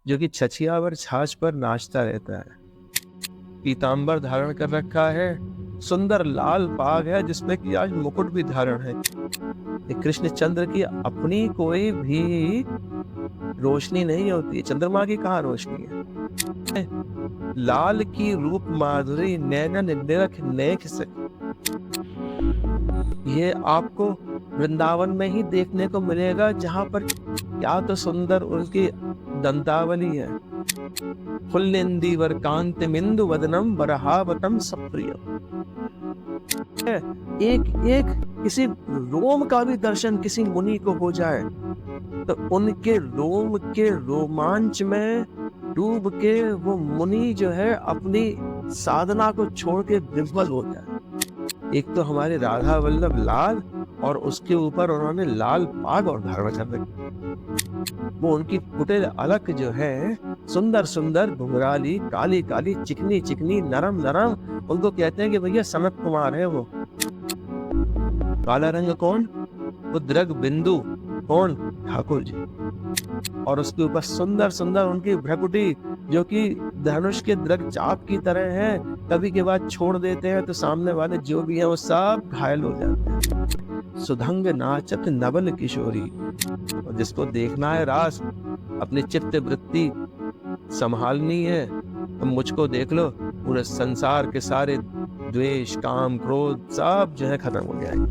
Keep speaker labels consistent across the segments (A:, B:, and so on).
A: जो कि छछियावर छाछ पर नाचता रहता है। पीतांबर धारण कर रखा है, सुंदर लाल पाग है जिसमें कि आज मुकुट भी धारण है। कृष्ण चंद्र की अपनी कोई भी रोशनी नहीं होती है, चंद्रमा की कहाँ रोशनी है। लाल की रूप माधुरी नैनन निरख नेक सकी, ये आपको वृंदावन में ही देखने को मिलेगा, जहां पर क्या तो सुंदर उनकी दंतावली है। फुल्लिंदीवर कांतिमिंदु वदनम बरहावतम सप्रियम। एक एक किसी रोम का भी दर्शन किसी मुनि को हो जाए तो उनके रोम के रोमांच में डूब के वो मुनि जो है अपनी साधना को छोड़ के विह्वल हो जाए। एक तो हमारे राधा वल्लभ लाल, और उसके ऊपर उन्होंने लाल पाग और धारण कर रखी। वो उनकी कुटिल अलक जो है सुंदर सुंदर घुंघराली काली काली चिकनी चिकनी नरम नरम, उनको कहते हैं कि भैया सनत कुमार है वो। काला रंग कौन? वो द्रग बिंदु कौन? ठाकुर जी। और उसके ऊपर सुंदर सुंदर उनकी भ्रकुटी जो कि धनुष के द्रग चाप की तरह है, कभी के बाद छोड़ देते हैं तो सामने वाले जो भी हैं वो सब घायल हो जाते हैं। सुधंग नाचत नवल किशोरी, और जिसको देखना है रास, अपनी चित्त वृत्ति संभालनी है तो मुझको देख लो, पूरे संसार के सारे द्वेष काम क्रोध सब जो है खत्म हो जाएंगे।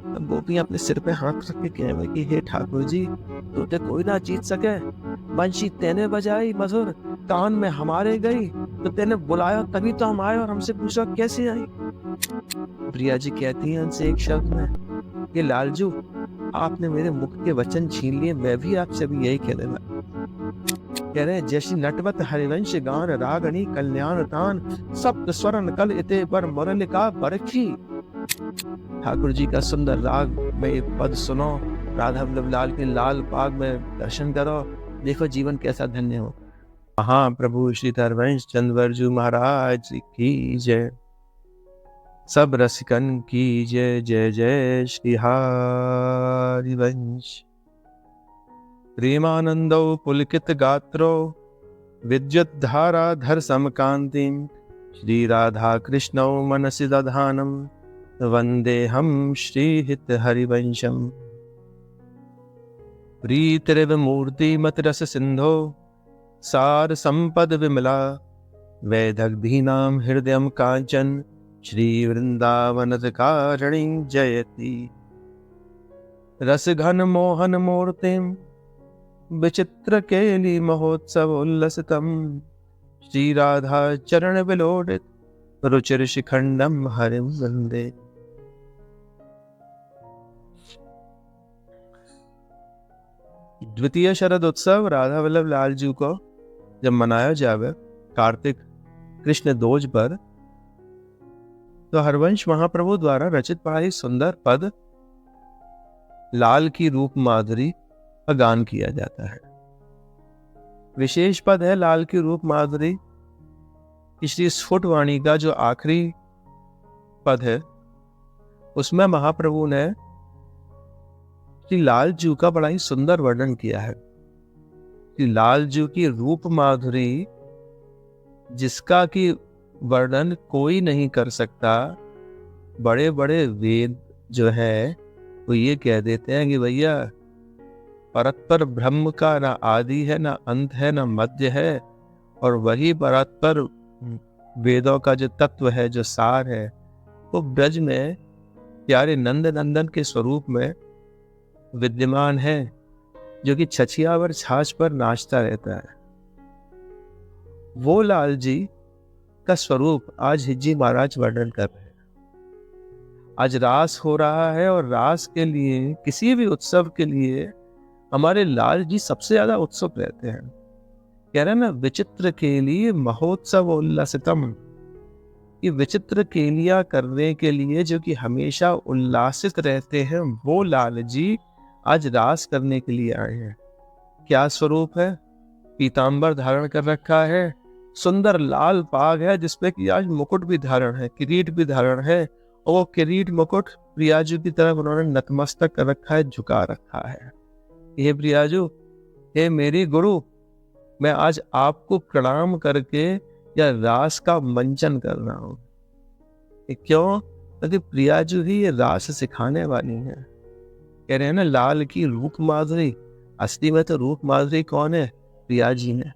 A: तब गोपियां अपने सिर पे हाथ रख के कहे कि हे ठाकुर जी, तुझे कोई ना जीत सके। बंशी तेने बजाई मधुर, कान में हमारे गई, तो तेने बुलाया तभी तो हम आए, और हमसे पूछा कैसे आई। प्रिया जी कहती हैं उनसे एक शब्द में कि लालजू, आपने मेरे मुख के वचन छीन लिए, मैं भी आपसे भी यही कहने लगा। कह रहे हैं जैसी नटवत हरिवंश गान रागणी कल्याण तान, सप्त स्वरन कल इते पर मुरलिका बरखी। ठाकुर जी का सुंदर राग में एक पद सुनो, राधा वल्लभ लाल के लाल पाग में दर्शन करो, देखो जीवन कैसा धन्य हो। महाप्रभु श्री हरवंश चंद्रवर्जु महाराज की जय। सब रसिकन की जय। जय जय श्री हरिवंश। प्रेमानंदो पुलकित गात्रो विद्युत धाराधर समकांतिम, श्री राधा कृष्णौ मनसि दधानम, वंदे हम श्री हित हरिवंशम। प्रीतिरिव मूर्ति मत रस सिंधो, सार संपद विमला, वैदग्धीनाम हृदयम कांचन, श्री वृंदावन कारणी जयति। रस घन मोहन मूर्तिम, विचित्र केली महोत्सव उल्लसितम, श्री राधा चरण विलोडित, रुचिर शिखंडम हरिम वंदे। द्वितीय शरद उत्सव राधा वल्लभ लाल जी को जब मनाया जावे कार्तिक कृष्ण दोज पर, तो हरवंश महाप्रभु द्वारा रचित बड़ा ही सुंदर पद लाल की रूप माधुरी का गान किया जाता है। विशेष पद है लाल की रूप माधुरी की श्री स्फुटवाणी का जो आखिरी पद है, उसमें महाप्रभु ने श्री लाल जी का बड़ा ही सुंदर वर्णन किया है। श्री लाल जी की रूप माधुरी जिसका कि वर्णन कोई नहीं कर सकता, बड़े बड़े वेद जो है वो ये कह देते हैं कि भैया परत्पर ब्रह्म का ना आदि है, ना अंत है, ना मध्य है, और वही परत्पर वेदों का जो तत्व है, जो सार है, वो ब्रज में प्यारे नंद नंदन के स्वरूप में विद्यमान है, जो कि छछियावर छाछ पर नाचता रहता है। वो लाल जी का स्वरूप आज हिज्जी महाराज वर्णन कर रहे हैं। आज रास हो रहा है, और रास के लिए, किसी भी उत्सव के लिए हमारे लाल जी सबसे ज्यादा उत्सुक रहते हैं। कह रहे हैं ना, विचित्र के लिए महोत्सव उल्लासितम, कि विचित्र केलियां करने के लिए जो कि हमेशा उल्लासित रहते हैं, वो लाल जी आज रास करने के लिए आए हैं। क्या स्वरूप है? पीतांबर धारण कर रखा है, सुंदर लाल पाग है जिसपे कि आज मुकुट भी धारण है, किरीट भी धारण है, और वो किरीट मुकुट प्रियाजू की तरफ उन्होंने नतमस्तक कर रखा है, झुका रखा है। हे प्रियाजू, हे मेरी गुरु, मैं आज आपको प्रणाम करके या रास का मंचन कर रहा हूँ। ये क्यों? क्योंकि प्रिया जो ही ये रास सिखाने वाली है। कह रहे हैं ना, लाल की रूप माधुरी, असली में तो रूप माधुरी कौन है? प्रिया जी है।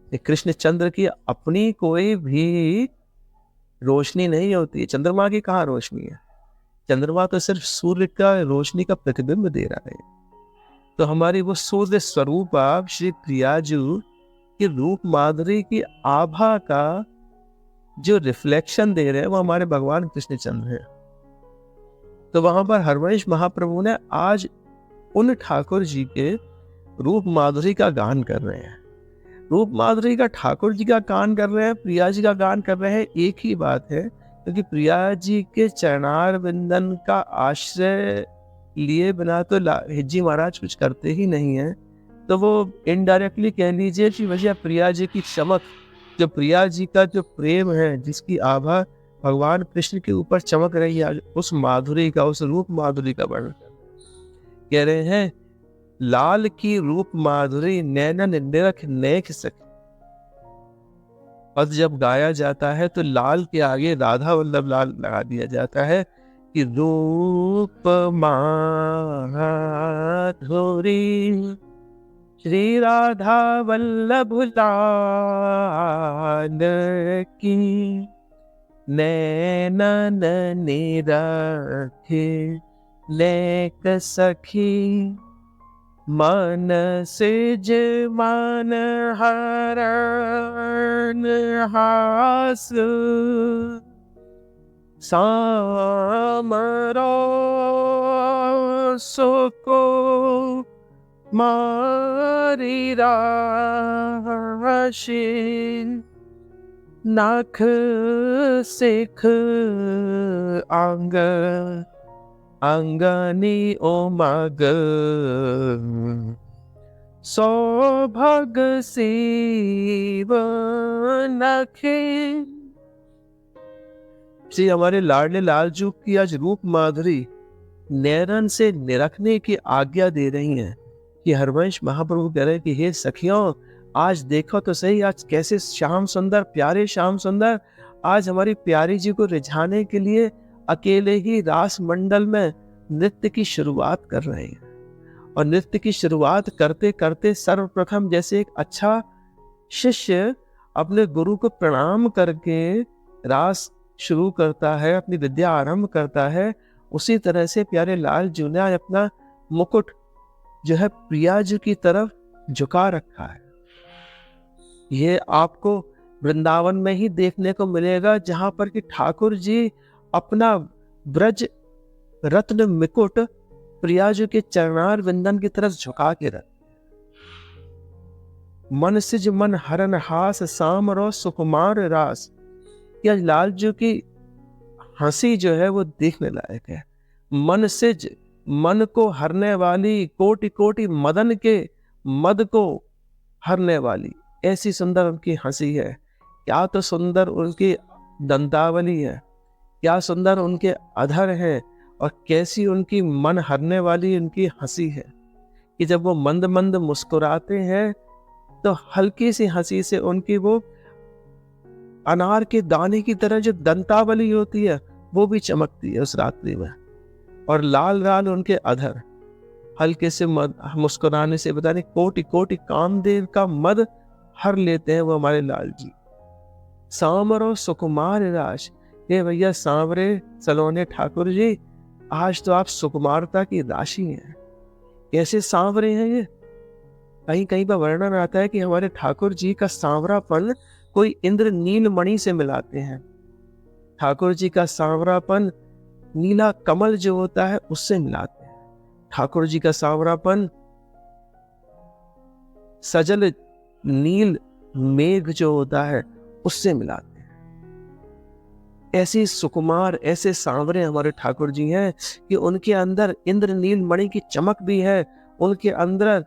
A: ये कृष्ण चंद्र की अपनी कोई भी रोशनी नहीं होती। चंद्रमा की कहाँ रोशनी है? चंद्रमा तो सिर्फ सूर्य का रोशनी का प्रतिबिंब दे रहा है। तो हमारी वो सूर्य स्वरूप आप श्री प्रियाजू की रूप माधुरी की आभा का जो रिफ्लेक्शन दे रहे हैं वो हमारे भगवान कृष्ण चंद्र है। तो वहां पर हरवंश महाप्रभु ने आज उन ठाकुर जी के रूप माधुरी का गान कर रहे हैं। रूप माधुरी का ठाकुर जी का गान कर रहे हैं, प्रिया जी का गान कर रहे हैं, एक ही बात है। क्योंकि प्रिया जी के चरणार विंदन का आश्रय लिए बिना तो हिज्जी महाराज कुछ करते ही नहीं है। तो वो इनडायरेक्टली कह लीजिए कि वजह प्रिया जी की चमक, जो प्रिया जी का जो प्रेम है, जिसकी आभा भगवान कृष्ण के ऊपर चमक रही है, उस माधुरी का, उस रूप माधुरी का वर्णन कह रहे हैं। लाल की रूप माधुरी नैनन निरख नेक सखी। पद जब गाया जाता है तो लाल के आगे राधा वल्लभ लाल लगा दिया जाता है कि रूप माधुरी श्री राधा वल्लभ लाल की नैनन निरखे नेक सखी मन सिज मन हरण हास सामरो सुको मारी राशि नख सिख अंग अंगनी उमग सौभग शिव नखे। श्री हमारे लाडले लालजू की आज रूप माधुरी नैरन से निरखने की आज्ञा दे रही हैं कि हरवंश महाप्रभु कह रहे हैं कि हे सखियों, आज देखो तो सही, आज कैसे श्याम सुंदर, प्यारे श्याम सुंदर आज हमारी प्यारी जी को रिझाने के लिए अकेले ही रास मंडल में नृत्य की शुरुआत कर रहे हैं। और नृत्य की शुरुआत करते करते सर्वप्रथम जैसे एक अच्छा शिष्य अपने गुरु को प्रणाम करके रास शुरू करता है, अपनी विद्या आरंभ करता है, उसी तरह से प्यारे लाल जी ने अपना मुकुट जो है प्रिया जी की तरफ झुका रखा है। ये आपको वृंदावन में ही देखने को मिलेगा, जहां पर कि ठाकुर जी अपना ब्रज रत्न मुकुट प्रिया जी के चरणार विंदन की तरफ झुका के रख। मन सिज मन हरन हास सामरो सुकुमार रास। या लाल जी की हंसी जो है वो देखने लायक है। मन सिज, मन को हरने वाली, कोटि कोटि मदन के मद को हरने वाली, ऐसी सुंदर उनकी हंसी है। क्या तो सुंदर उनकी दंतावली है, क्या सुंदर उनके अधर है, और कैसी उनकी मन हरने वाली उनकी हंसी है कि जब वो मंद मंद मुस्कुराते हैं तो हल्की सी हंसी से उनकी वो अनार के दाने की तरह जो दंतावली होती है वो भी चमकती है उस रात्रि में। और लाल लाल उनके अधर हल्के से मुस्कुराने से बताने कोटि कोटि कामदेव का मद हर लेते हैं वो हमारे लाल जी। सांवरो सुकुमार राश। ये भैया सांवरे सलोने ठाकुर जी, आज तो आप सुकुमारता की राशि हैं। कैसे सांवरे हैं ये? कहीं कहीं पर वर्णन आता है कि हमारे ठाकुर जी का सांवरापन कोई इंद्र नील मणि से मिलाते हैं। ठाकुर जी का सांवरापन नीला कमल जो होता है उससे मिलाते हैं। ठाकुर जी का सांवरापन सजल नील मेघ जो होता है उससे मिलाते हैं। ऐसी सुकुमार, ऐसे सांवरे हमारे ठाकुर जी हैं कि उनके अंदर इंद्र नील मणि की चमक भी है। उनके अंदर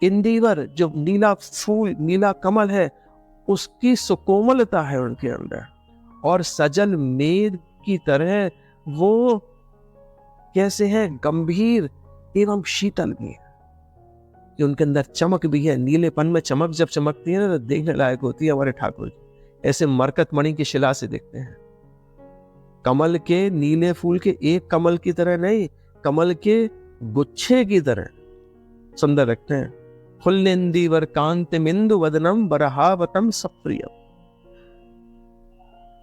A: इंदिवर जो नीला फूल, नीला कमल है, उसकी सुकोमलता है उनके अंदर। और सजल मेघ की तरह वो कैसे हैं, गंभीर एवं शीतल भी है। कि उनके अंदर चमक भी है, नीलेपन में चमक जब चमकती है ना तो देखने लायक होती है हमारे ठाकुर जी। ऐसे मरकत मणि की शिला से दिखते हैं। कमल के नीले फूल के एक कमल की तरह नहीं, कमल के गुच्छे की तरह सुंदर लगते हैं। फुल्लेंदीवर कांतिमिंदु वदनम बरहावतम सप्रियम।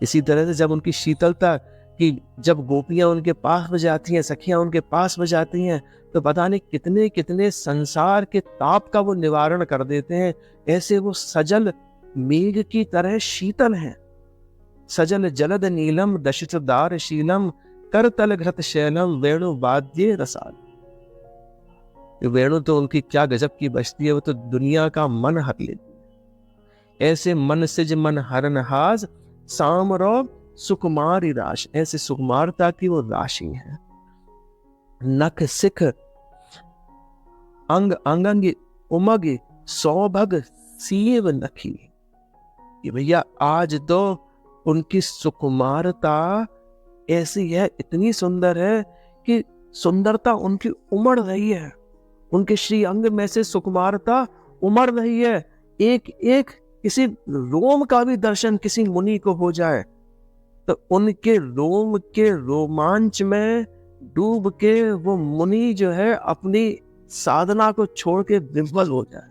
A: इसी तरह से जब उनकी शीतलता कि जब गोपियां उनके पास में जाती हैं, सखियां उनके पास में जाती हैं, तो पता नहीं कितने कितने संसार के ताप का वो निवारण कर देते हैं। ऐसे वो सजल मेघ की तरह शीतल हैं। सजल जलद नीलम दशचदार शीलम करतल घृत शैलम वेणु वाद्य रसाल। वेणु तो उनकी क्या गजब की बजती है, वो तो दुनिया का मन हर लेती है। ऐसे मन सिज मन हरनहाज सामरो सुकुमारी राश। ऐसे सुकुमारता की वो राशि है। नख सिख अंग अंगंग उमग सौभग सीव नखी। कि भैया आज तो उनकी सुकुमारता ऐसी है, इतनी सुंदर है कि सुंदरता उनकी उमड़ रही है। उनके श्री अंग में से सुकुमारता उमड़ रही है। एक एक किसी रोम का भी दर्शन किसी मुनि को हो जाए तो उनके रोम के रोमांच में डूब के वो मुनि जो है अपनी साधना को छोड़ के विह्वल हो जाए।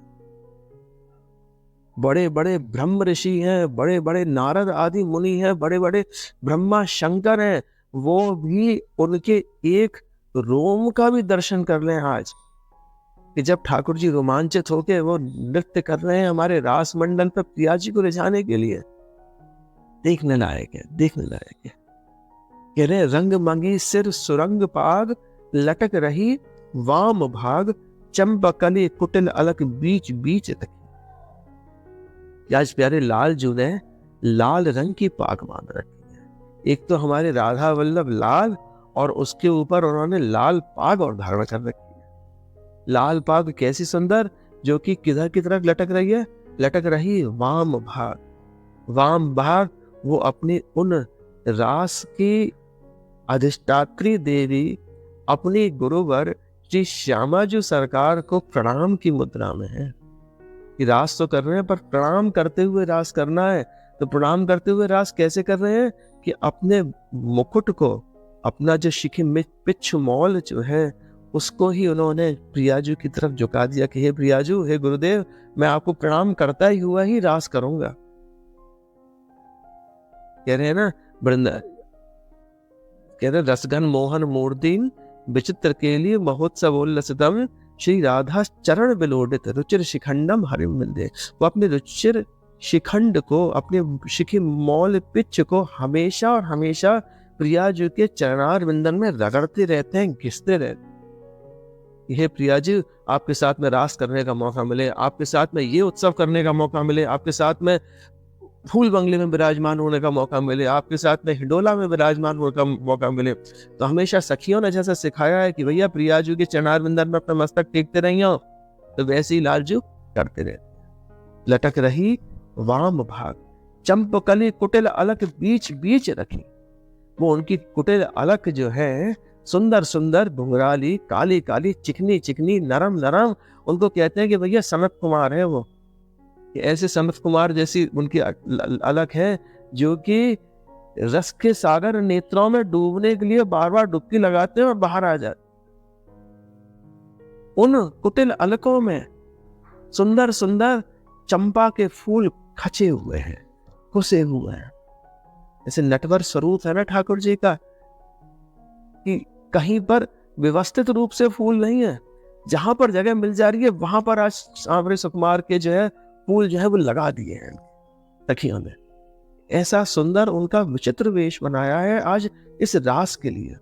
A: बड़े बड़े ब्रह्म ऋषि हैं, बड़े बड़े नारद आदि मुनि हैं, बड़े बड़े ब्रह्मा शंकर हैं, वो भी उनके एक रोम का भी दर्शन कर लें आज। कि जब ठाकुर जी रोमांचित होकर वो नृत्य कर रहे हैं हमारे रास मंडल पर प्रिया जी को रिझाने के लिए, देखने लायक है, देखने लायक है। कह रहे रंग मंगी सिर सुरंग पाग लटक रही वाम भाग चंपकली कुटिल अलक बीच बीच तक। आज प्यारे लाल जी ने लाल रंग की पाग बांध रखी है। एक तो हमारे राधा वल्लभ लाल और उसके ऊपर उन्होंने लाल पाग और धारण कर रखी है। लाल पाग कैसी सुंदर, जो कि किधर की तरफ लटक रही है, लटक रही वाम भाग। वाम भाग वो अपनी उन रास की अधिष्ठात्री देवी अपनी गुरुवर श्री श्यामाजू सरकार को प्रणाम की मुद्रा में है। कि रास तो कर रहे हैं पर प्रणाम करते हुए रास करना है। तो प्रणाम करते हुए रास कैसे कर रहे हैं कि अपने मुकुट को, अपना जो शिखी पिच्छ मौल जो है उसको ही उन्होंने प्रियाजू की तरफ झुका दिया कि हे प्रियाजू, हे गुरुदेव, मैं आपको प्रणाम करता ही हुआ ही रास करूंगा। कह रहे हैं ना वृंदा, कह रहे रसगन मोहन मूर्तिन विचित्र के लिए महोत्सवोल्लसितम श्री राधा चरण विलोडित रुचिर शिखंडम हरिम मिलदे। वो अपने रुचिर शिखंड को, अपने शिखी मौल पिच्छ को हमेशा और हमेशा प्रियाजू के चरणार विंदन में रगड़ते रहते हैं, घिसते रहते हैं। हे प्रिया जी, आपके साथ में रास करने का मौका मिले, आपके साथ में ये उत्सव करने का मौका मिले, आपके साथ में फूल बंगले में विराजमान होने का मौका मिले, आपके साथ में हिडोला में विराजमान होने का मौका मिले। तो हमेशा सखियों ने जैसा सिखाया है कि भैया प्रियाजू के चरणार विंदन में अपना मस्तक टेकते रहिए, तो वैसे ही लालजू करते रहे। लटक रही वाम भाग चंपकली कुटिल अलक बीच बीच रखी। वो उनकी कुटिल अलक जो है सुंदर सुंदर घुंघराली काली काली चिकनी चिकनी नरम नरम, उनको कहते हैं कि भैया सनत कुमार है वो। ऐसे सनत कुमार जैसी उनकी अलग है जो कि रस के सागर नेत्रों में डूबने के लिए बार बार डुबकी लगाते हैं और बाहर आ जाते। उन कुटिल अलकों में सुंदर सुंदर चंपा के फूल खचे हुए हैं, घुसे हुए हैं। ऐसे नटवर स्वरूप है ना ठाकुर जी का कि कहीं पर व्यवस्थित रूप से फूल नहीं है, जहां पर जगह मिल जा रही है वहां पर आज सांवरे सुकुमार के जो है फूल जो है वो लगा दिए हैं सखियों ने। ऐसा सुंदर उनका विचित्र वेश बनाया है आज इस रास के लिए।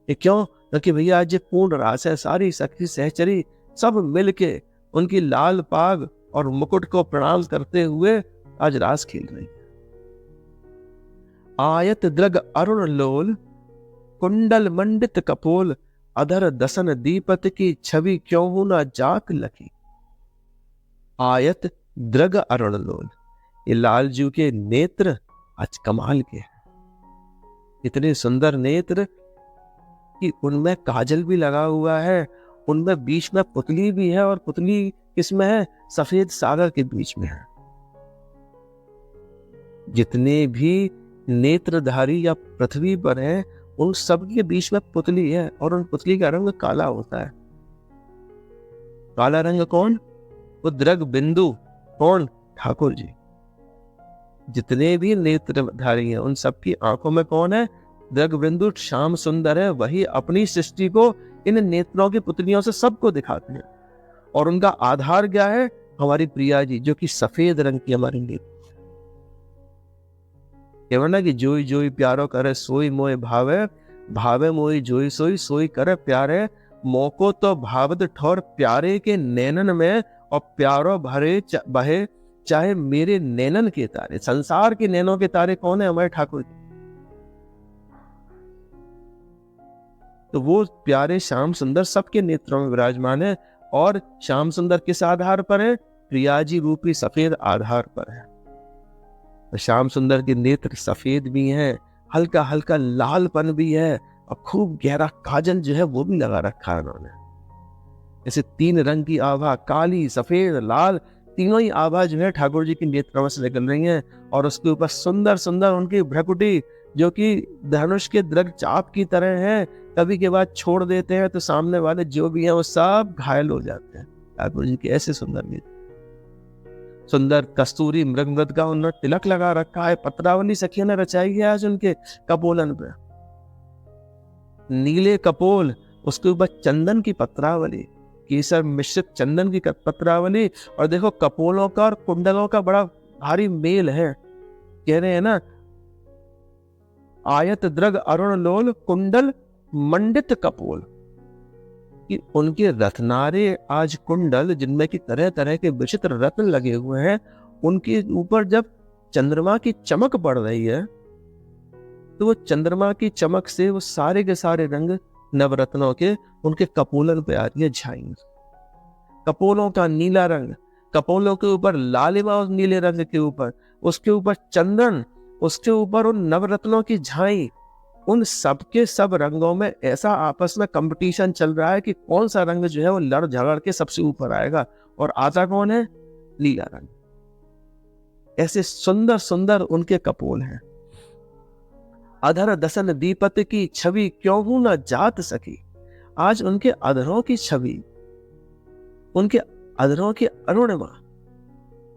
A: ये क्यों? क्योंकि भैया आज ये पूर्ण रास है, सारी सखी सहचरी सब मिलके उनकी लाल पाग और मुकुट को प्रणाम करते हुए आज रास खेल रही है। आयत द्रग अरुण लोल कुंडल मंडित कपोल अधर दसन दीपत की छवि क्यों हो ना जाक लखी। आयत द्रग अरुण लोल, ये लालजू के नेत्र आज कमाल के हैं। इतने सुंदर नेत्र कि उनमें काजल भी लगा हुआ है उनमें बीच में पुतली भी है, और पुतली किसमें है? सफेद सागर के बीच में है। जितने भी नेत्रधारी या पृथ्वी पर हैं, उन सब के बीच में पुतली है, और उन पुतली का रंग काला होता है। काला रंग कौन? वो दृग बिंदु। कौन? ठाकुर जी। जितने भी नेत्रधारी हैं, उन सबकी आंखों में कौन है? दृग बिंदु श्याम सुंदर है। वही अपनी सृष्टि को इन नेत्रों की पुतलियों से सबको दिखाते हैं, और उनका आधार क्या है? हमारी प्रिया जी, जो कि सफेद रंग की हमारी नेत्र। कहना ना कि जोई जोई प्यारो करे सोई मोए भावे, भावे मोई जोई सोई सोई करे प्यारे। मोको तो भावद ठोर प्यारे के नैनन में, और प्यारो भरे बहे चाहे मेरे नैनन के तारे। संसार के नैनों के तारे कौन है? हमारे ठाकुर जी। तो वो प्यारे श्याम सुंदर सबके नेत्रों में विराजमान है, और श्याम सुंदर किस आधार पर है? प्रिया जी रूपी सफेद आधार पर है। तो श्याम सुंदर के नेत्र सफेद भी हैं, हल्का हल्का लालपन भी है, और खूब गहरा काजल जो है वो भी लगा रखा है उन्होंने। ऐसे 3 रंग की आभा, काली, सफेद, लाल, तीनों ही आभा जो है ठाकुर जी की नेत्रों से निकल रही हैं। और उसके ऊपर सुंदर सुंदर उनकी भ्रकुटी, जो कि धनुष के दृग चाप की तरह है। कभी के बाद छोड़ देते हैं तो सामने वाले जो भी हैं वो सब घायल हो जाते हैं। ठाकुर जी की ऐसे सुंदर नेत्र। सुंदर कस्तूरी मृग का उन्होंने तिलक लगा रखा है। पत्रावली सखियों ने रचाई है आज उनके कपोलन पे। नीले कपोल, उसके ऊपर चंदन की पत्रावली, केसर मिश्रित चंदन की पत्रावली। और देखो कपोलों का और कुंडलों का बड़ा भारी मेल है। कह रहे हैं ना, आयत द्रग अरुण लोल कुंडल मंडित कपोल, कि उनके रत्नारे आज कुंडल, जिनमें की तरह तरह के विचित्र रत्न लगे हुए हैं, उनके ऊपर जब चंद्रमा की चमक पड़ रही है, तो वो चंद्रमा की चमक से वो सारे के सारे रंग नवरत्नों के उनके कपोलन पे आ रही है झाई। कपोलों का नीला रंग, कपोलों के ऊपर लालिमा उस नीले रंग के ऊपर, उसके ऊपर चंदन, उसके ऊपर उन नवरत्नों की झाई। उन सब के सब रंगों में ऐसा आपस में कंपटीशन चल रहा है कि कौन सा रंग जो है वो लड़ झगड़ के सबसे ऊपर आएगा, और आता कौन है? नीला रंग। ऐसे सुंदर सुंदर उनके कपोल हैं। अधर दसन दीपत की छवि क्यों हूं न जात सकी। आज उनके अधरों की छवि, उनके अधरों की अरुणिमा,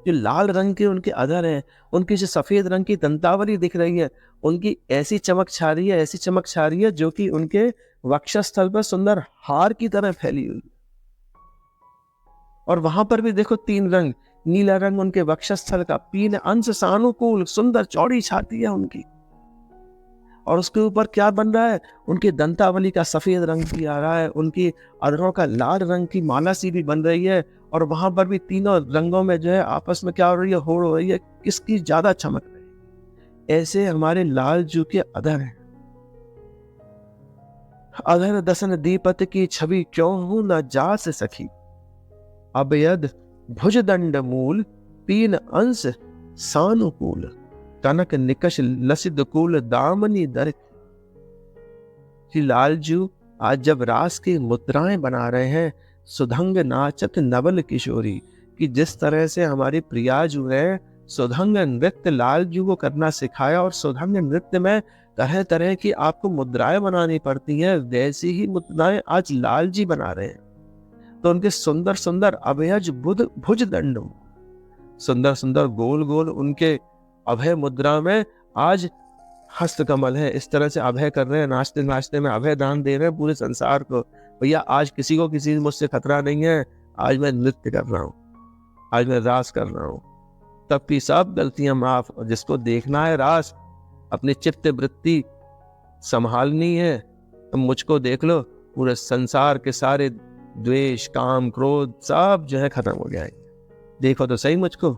A: जो लाल रंग के उनके अधर हैं, उनकी जो सफेद रंग की दंतावली दिख रही है, उनकी ऐसी चमक छा रही है, ऐसी चमक छा रही है, जो कि उनके वक्षस्थल पर सुंदर हार की तरह फैली हुई। और वहां पर भी देखो 3 रंग, नीला रंग उनके वक्षस्थल का, पीन अंश सानुकूल, सुंदर चौड़ी छाती है उनकी, और उसके ऊपर क्या बन रहा है? उनकी दंतावली का सफेद रंग भी आ रहा है, उनकी अधरों का लाल रंग की माला सी भी बन रही है, और वहां पर भी तीनों रंगों में जो है आपस में क्या हो रही है? होड़ हो रही है, किसकी ज्यादा चमक रही है। ऐसे हमारे लाल जू के अधर हैं। अधर दसन दीपत की छवि क्यों हूं न जा से सखी। अभयद भुजदंड मूल, पीन अंश सानुकूल, कनक निकष लसित कुल दामनी दर। श्री लालजू आज जब रास की मुद्राएं बना रहे हैं, सुधंग नाचत नवल किशोरी, कि जिस तरह से हमारी प्रियाजू है सुधंग नृत्य लालजू को करना सिखाया, और सुधंग नृत्य में तरह तरह की आपको मुद्राएं बनानी पड़ती हैं, वैसी ही मुद्राएं आज लाल जी बना रहे हैं। तो उनके सुंदर सुंदर अभयज भुज दंड, सुंदर सुंदर गोल गोल उनके अभय मुद्रा में आज हस्त कमल है। इस तरह से अभय कर रहे हैं, नाचते नाचते में अभय दान दे रहे हैं पूरे संसार को। भैया आज किसी को किसी मुझसे खतरा नहीं है, आज मैं नृत्य कर रहा हूँ, आज मैं रास कर रहा हूँ। तब की सब गलतियां माफ, और जिसको देखना है रास, अपनी चित्त वृत्ति संभालनी है, तो मुझको देख लो, पूरे संसार के सारे द्वेष काम क्रोध सब जो है खत्म हो जाएंगे। देखो तो सही मुझको,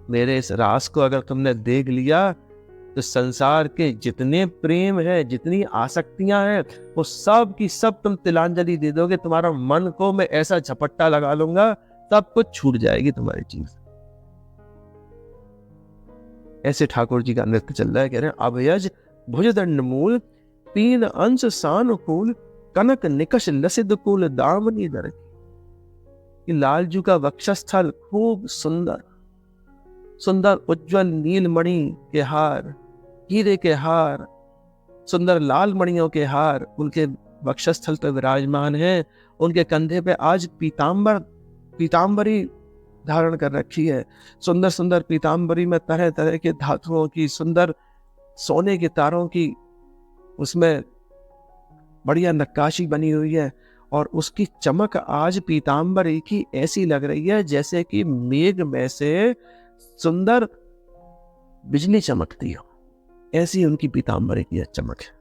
A: मेरे इस रास को अगर तुमने देख लिया तो संसार के जितने प्रेम है, जितनी आसक्तियां हैं, वो सब की सब तुम तिलांजलि दे दोगे। तुम्हारा मन को मैं ऐसा झपट्टा लगा लूंगा, सब कुछ छूट जाएगी तुम्हारी चीज। ऐसे ठाकुर जी का नृत्य चल रहा है। कह रहे हैं अभयज भुजदंड मूल, पीन अंश सानुकूल, कनक निकष लसित कुल दामनी दर की। लालजू का वक्षस्थल खूब सुंदर सुंदर उज्जवल नीलमणि के हार, हीरे के हार, सुंदर लाल मणियों के हार उनके वक्षस्थल पर विराजमान है। उनके कंधे पे आज पीताम्बरी धारण कर रखी है। सुंदर सुंदर पीताम्बरी में तरह तरह के धातुओं की, सुंदर सोने के तारों की उसमें बढ़िया नक्काशी बनी हुई है। और उसकी चमक आज पीताम्बरी की ऐसी लग रही है जैसे कि मेघ में से सुंदर बिजली चमकती हो, ऐसी उनकी पीताम्बरी की चमक है।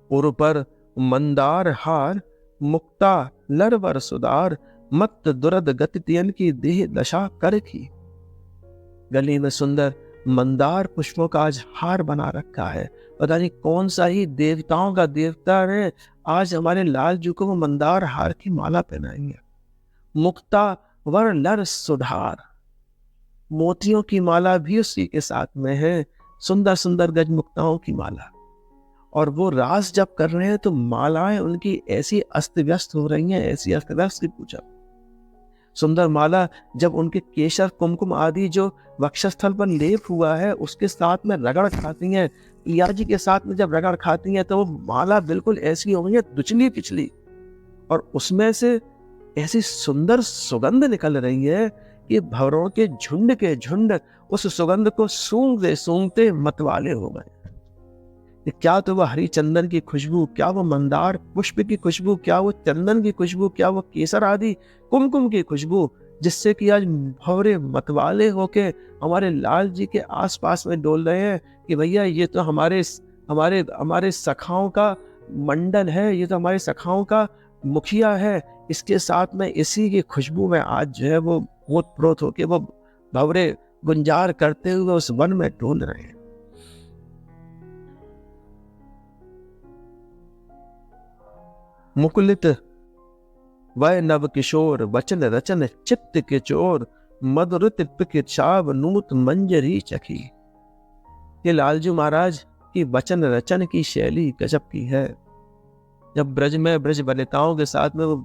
A: और पर मंदार हार मुक्ता लरवर सुदार, मत दुरद गतियन की देह दशा कर की। गली में सुंदर मंदार पुष्पों का आज हार बना रखा है। पता नहीं कौन सा ही देवताओं का देवता ने आज हमारे लालजू को वो मंदार हार की माला पहनाई है। मुक्ता वर लर सुधार, मोतियों की माला भी उसी के साथ में है। सुंदर सुंदर गजमुक्ताओं की माला। और वो रास जब कर रहे हैं तो मालाएं उनकी ऐसी अस्त व्यस्त हो रही हैं, ऐसी अस्त व्यस्त की पूछा। सुंदर माला जब उनके केशर कुमकुम आदि जो वक्षस्थल पर लेप हुआ है उसके साथ में रगड़ खाती हैं, पिया जी के साथ में जब रगड़ खाती हैं तो वो माला बिल्कुल ऐसी हो गई है दुचली पिछली। और उसमें से ऐसी सुंदर सुगंध निकल रही है कि भंवरों के झुंड उस सुगंध को सूंघते सूंघते मतवाले हो गए। क्या तो वह हरी चंदन की खुशबू, क्या वो मंदार पुष्प की खुशबू, क्या वो चंदन की खुशबू, क्या वो केसर आदि कुमकुम की खुशबू, जिससे कि आज भंवरे मतवाले होके हमारे लाल जी के आसपास में डोल रहे हैं कि भैया ये तो हमारे हमारे हमारे सखाओं का मंडल है, ये तो हमारे सखाओं का मुखिया है। इसके साथ में इसी की खुशबू में आज जो है वो ओतप्रोत होके वो भंवरे गुंजार करते हुए उस वन में डोल रहे हैं। मुकुलित वह नव किशोर, वचन रचन चित्त के चोर, मधुरित पिक चाव नूत मंजरी चखी। ये लालजू महाराज की वचन रचन की शैली गजब की है। जब ब्रज में ब्रज वनिताओं के साथ में वो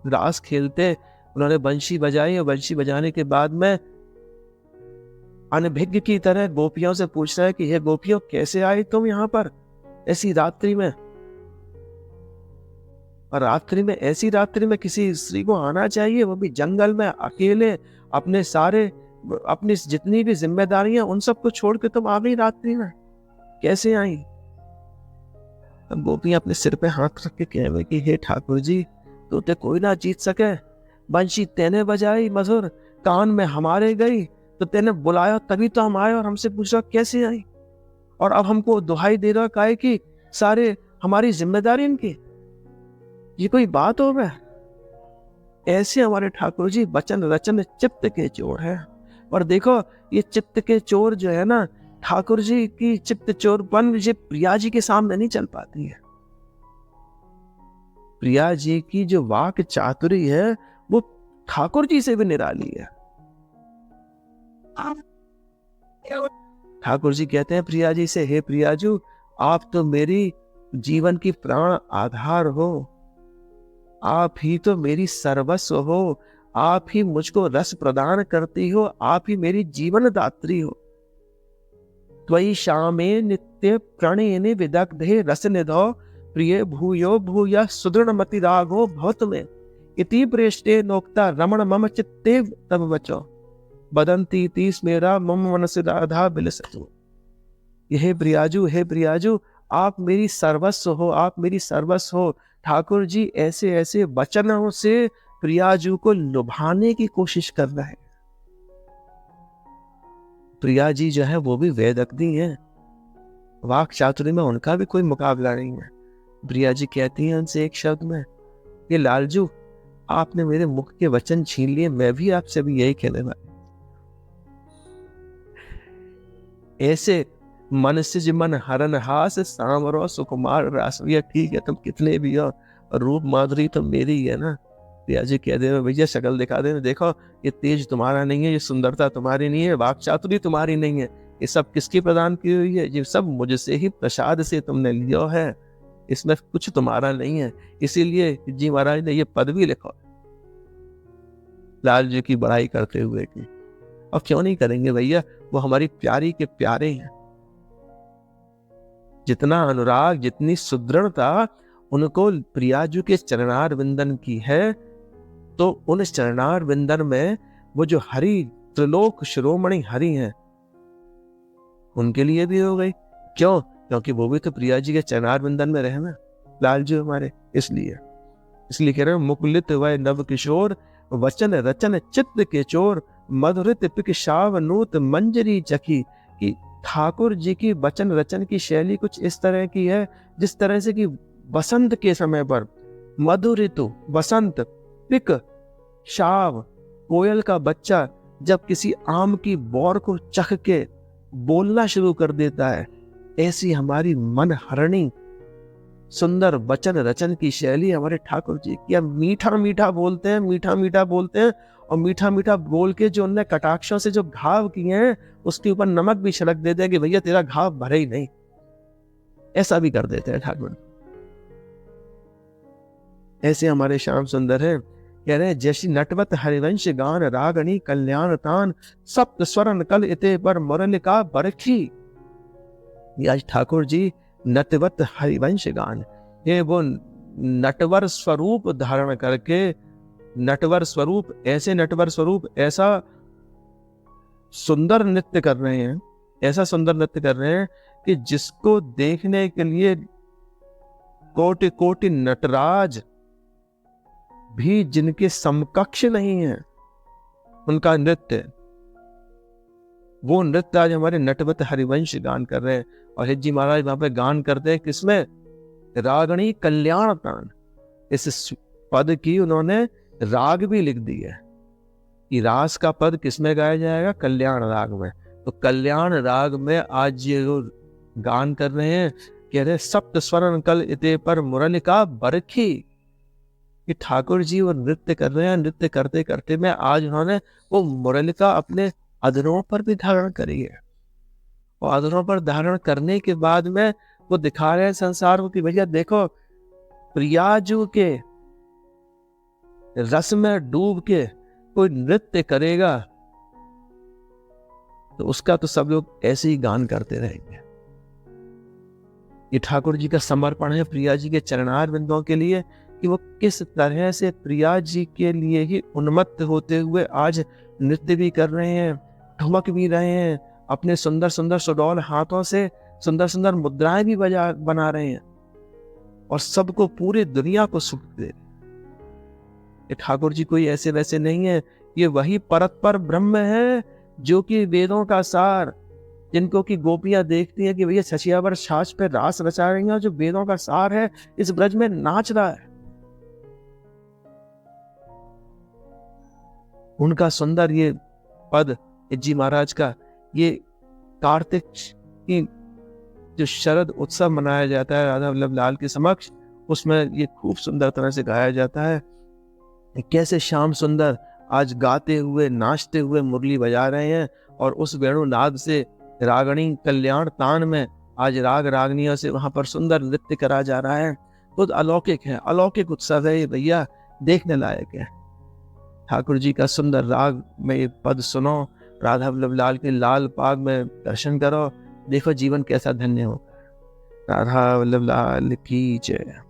A: रास खेलते, उन्होंने बंशी बजाई और बंशी बजाने के बाद में अनभिज्ञ की तरह गोपियों से पूछ रहा है कि हे गोपियों कैसे आई तुम यहाँ पर ऐसी रात्रि में। और रात्रि में, ऐसी रात्रि में किसी स्त्री को आना चाहिए, वो भी जंगल में अकेले, अपनी जितनी भी जिम्मेदारियां उन सबको छोड़ के तुम आ गई रात्रि में, कैसे आई। अब गोपियां अपने सिर पे हाथ रख के कहे कि हे ठाकुर जी तो ते कोई ना जीत सके, बंशी तेने बजाई मधुर, कान में हमारे गई, तो तेने बुलाया तभी तो हम आए और हमसे पूछा कैसे आई। और अब हमको दुहाई दे रहा काहे कि सारे हमारी जिम्मेदारी इनकी, ये कोई बात हो गया। ऐसे हमारे ठाकुर जी वचन रचन चित्त के चोर है। और देखो ये चित्त के चोर जो है ना, ठाकुर जी की चित्त चोरपन ये प्रिया जी के सामने नहीं चल पाती है। प्रिया जी की जो वाक चातुरी है वो ठाकुर जी से भी निराली है। ठाकुर जी कहते हैं प्रिया जी से, हे प्रियाजू आप तो मेरी जीवन की प्राण आधार हो, आप ही तो मेरी सर्वस्व हो, आप ही मुझको रस प्रदान करती हो, आप ही मेरी जीवन दात्री हो। त्वयि श्यामे नित्य प्रणयिनि विदग्धे रस निधौ, प्रिय भूयो भूय सुदृढ़मति राघो भवत में, इति प्रेष्टे नोक्ता रमण मम चित्ते तब बचो, बदंती तीस मेरा मम मनसि राधा बिलसतु। हे प्रियाजू आप मेरी सर्वस्व हो, आप मेरी सर्वस्व हो। ठाकुर जी ऐसे ऐसे वचनों से प्रियाजू को लुभाने की कोशिश कर रहे हैं। प्रिया जी जो है वो भी वेदज्ञ है, वाक चातुर्य में उनका भी कोई मुकाबला नहीं है। प्रिया जी कहती हैं उनसे एक शब्द में, ये लालजू आपने मेरे मुख के वचन छीन लिए, मैं भी आपसे भी यही कहने वाली। ऐसे मन से मन हरन हास, सांवरो सुकुमार रास। भैया ठीक है तुम कितने भी हो, रूप माधुरी तो मेरी ही है ना। प्रिया जी कह दे भैया शक्ल दिखा दे, देखो ये तेज तुम्हारा नहीं है, ये सुंदरता तुम्हारी नहीं है, वाक चातुरी तुम्हारी नहीं है, ये सब किसकी प्रदान की हुई है, ये सब मुझसे ही प्रसाद से तुमने लिया है। इसमें कुछ तुम्हारा नहीं है, इसीलिए जी महाराज ने ये पद भी लिखा लाल जी की बड़ाई करते हुए की। और क्यों नहीं करेंगे भैया, वो हमारी प्यारी के प्यारे हैं। जितना अनुराग, जितनी सुदृढ़ता उनको प्रियाजू के चरणार विंदन की है, तो उन चरणार विंदन में वो जो हरि, त्रिलोक शिरोमणि हरि हैं, उनके लिए भी हो गई। क्यों? क्योंकि वो भी तो प्रिया जी के चरणार विंदन में रहे ना, लाल जी हमारे। इसलिए कह रहे हैं, मुकुलित वह नव किशोर, वचन रचन चित्त के चोर, मधुरित पिक शावनूत मंजरी चखी। कि ठाकुर जी की वचन रचन की शैली कुछ इस तरह की है, जिस तरह से कि बसंत के समय पर मधुर ऋतु, बसंत, पिक, शाव, कोयल का बच्चा जब किसी आम की बौर को चख के बोलना शुरू कर देता है, ऐसी हमारी मन हरणी सुंदर वचन रचन की शैली हमारे ठाकुर जी की। मीठा मीठा बोलते हैं, मीठा मीठा बोलते हैं, और मीठा मीठा बोल के जो उनने कटाक्षों से जो घाव किए हैं, उसके ऊपर नमक भी छिड़क देते हैं कि भैया तेरा घाव भरे ही नहीं। ऐसा भी कर देते हैं ठाकुर। ऐसे हमारे श्याम सुंदर है। कह रहे हैं, जैसी नटवत हरिवंश गान, रागणी कल्याण तान, सप्त स्वरन कल इते पर मुरलिका बरखी। आज ठाकुर जी नटवत हरिवंश गान, ये वो नटवर स्वरूप धारण करके, नटवर स्वरूप, ऐसे नटवर स्वरूप, ऐसा सुंदर नृत्य कर रहे हैं, ऐसा सुंदर नृत्य कर रहे हैं कि जिसको देखने के लिए कोटि कोटि नटराज भी जिनके समकक्ष नहीं है, उनका नृत्य, वो नृत्य आज हमारे नटवत हरिवंश गान कर रहे हैं। और हित जी महाराज वहां पे गान करते हैं किसमें? रागणी कल्याण तान। इस पद की उन्होंने राग भी लिख दी है कि रास का पद किसमें गाया जाएगा? कल्याण राग में। तो कल्याण राग में आज ये गान कर रहे हैं, कह रहे सप्त स्वरन कल इते पर मुरलिका बरखी। कि ठाकुर जी वो नृत्य कर रहे हैं, नृत्य करते करते में आज उन्होंने वो मुरलिका अपने अधरों पर भी धारण करी है। और अधरों पर धारण करने के बाद में वो दिखा रहे हैं संसार को कि भैया देखो, प्रियाजू के रस में डूब के कोई नृत्य करेगा तो उसका तो सब लोग ऐसे ही गान करते रहेंगे। ये ठाकुर जी का समर्पण है प्रिया जी के चरणार बिंदुओं के लिए, कि वो किस तरह से प्रिया जी के लिए ही उन्मत्त होते हुए आज नृत्य भी कर रहे हैं, ठुमक भी रहे हैं, अपने सुंदर सुंदर सुडौल हाथों से सुंदर सुंदर मुद्राएं भी बना रहे हैं, और सबको, पूरी दुनिया को सुख दे। ये ठाकुर जी कोई ऐसे वैसे नहीं है, ये वही परतपर ब्रह्म है जो कि वेदों का सार, जिनको की गोपियां देखती हैं कि भैया छछियावर छाछ पे रास रचा रही हैं, जो वेदों का सार है इस ब्रज में नाच रहा है। उनका सुंदर ये पद जी महाराज का, ये कार्तिक की जो शरद उत्सव मनाया जाता है राधा वल्लभ लाल के समक्ष, उसमें ये खूब सुंदर तरह से गाया जाता है। कैसे श्याम सुंदर आज गाते हुए नाचते हुए मुरली बजा रहे हैं, और उस वेणुनाद से रागणी कल्याण तान में आज राग रागनियों से वहां पर सुंदर नृत्य करा जा रहा है। खुद अलौकिक है, अलौकिक उत्सव है ये भैया, देखने लायक है। ठाकुर जी का सुंदर राग में ये पद सुनो, राधा वल्लभ लाल के लाल पाग में दर्शन करो, देखो जीवन कैसा धन्य हो। राधा वल्लभ लाल की जय।